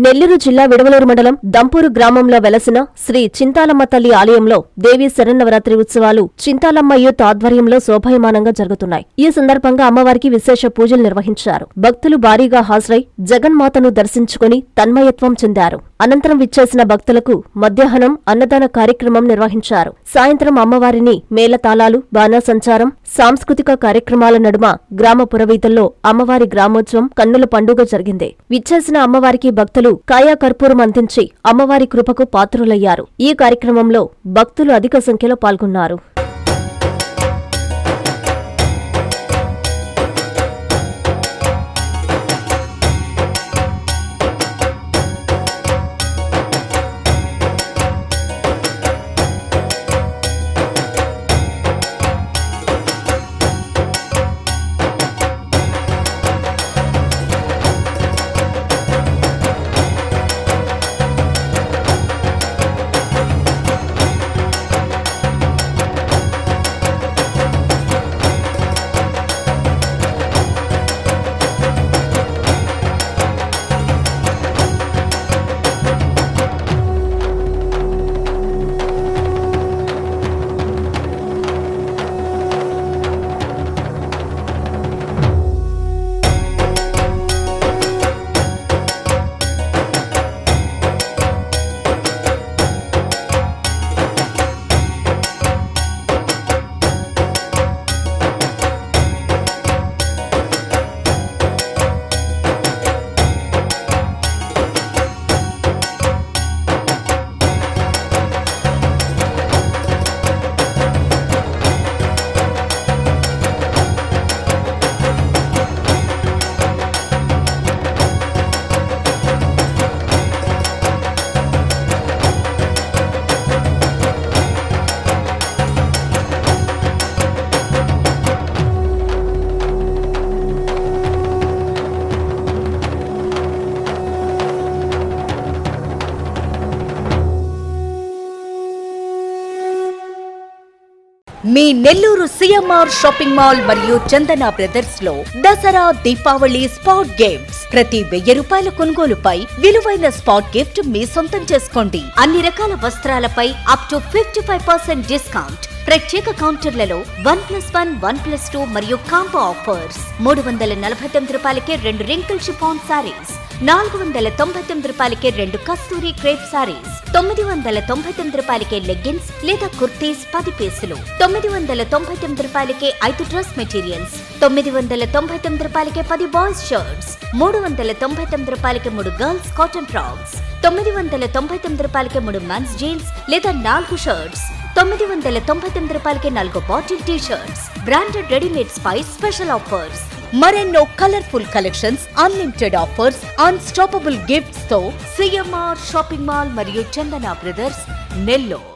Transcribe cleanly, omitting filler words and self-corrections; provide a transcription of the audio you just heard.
నెల్లూరు జిల్లా విడవలూరు మండలం దంపూరు గ్రామంలో వెలసిన శ్రీ చింతాలమ్మ తల్లి ఆలయంలో దేవీ శరన్నవరాత్రి ఉత్సవాలు చింతాలమ్మ యూత్ ఆధ్వర్యంలో శోభాయమానంగా జరుగుతున్నాయి. ఈ సందర్భంగా అమ్మవారికి విశేష పూజలు నిర్వహించారు. భక్తులు భారీగా హాజరై జగన్మాతను దర్శించుకుని తన్మయత్వం చెందారు. అనంతరం విచ్చేసిన భక్తులకు మధ్యాహ్నం అన్నదాన కార్యక్రమం నిర్వహించారు. సాయంత్రం అమ్మవారిని మేళతాళాలు, బాణాసంచారం, సాంస్కృతిక కార్యక్రమాల నడుమ గ్రామ పురవీధుల్లో అమ్మవారి గ్రామోత్సవం కన్నుల పండుగ జరిగింది. విచ్చేసిన అమ్మవారికి భక్తులు కాయా కర్పూరం అందించి అమ్మవారి కృపకు పాత్రులయ్యారు. ఈ కార్యక్రమంలో భక్తులు అధిక సంఖ్యలో పాల్గొన్నారు. మీ నెల్లూరు సిఎంఆర్ షాపింగ్ మాల్ మరియు చందన బ్రదర్స్ లో దసరా దీపావళి స్పాట్ గేమ్స్. ప్రతి 1000 రూపాయల కొనుగోలుపై విలువైన స్పాట్ గిఫ్ట్ మీ సొంతం చేసుకోండి. అన్ని రకాల వస్త్రాలపై అప్ టు 55% డిస్కౌంట్. ప్రత్యేక కౌంటర్లలో 1+1, 1+2 మరియు కాంబో ఆఫర్స్. 349 రూపాయలకే 2 రింకిల్ షిఫాన్ సారీస్, 499 రూపాయలకే 2 కస్తూరి క్రేప్ సారీస్, 999 రూపాయలకే లెగ్గిన్స్ లేదా కుర్తీస్ 10 పీసులు, 999 రూపాయలకే 5 డ్రెస్ మెటీరియల్స్, 999 రూపాయలకే 10 బాయ్స్ షర్ట్స్, 399 రూపాయలకే 3 గర్ల్స్ కాటన్ ఫ్రాక్స్, 999 రూపాయలకే 3 మెన్స్ జీన్స్ లేదా 4 షర్ట్స్, 999 రూపాయలకే 4 bottle T shirts. Branded readymades పై స్పెషల్ ఆఫర్స్. మరెన్నో colourful collections, unlimited offers, unstoppable gifts తో సిఎంఆర్ షాపింగ్ మాల్ మరియు చందన బ్రదర్స్ నెల్లూరు.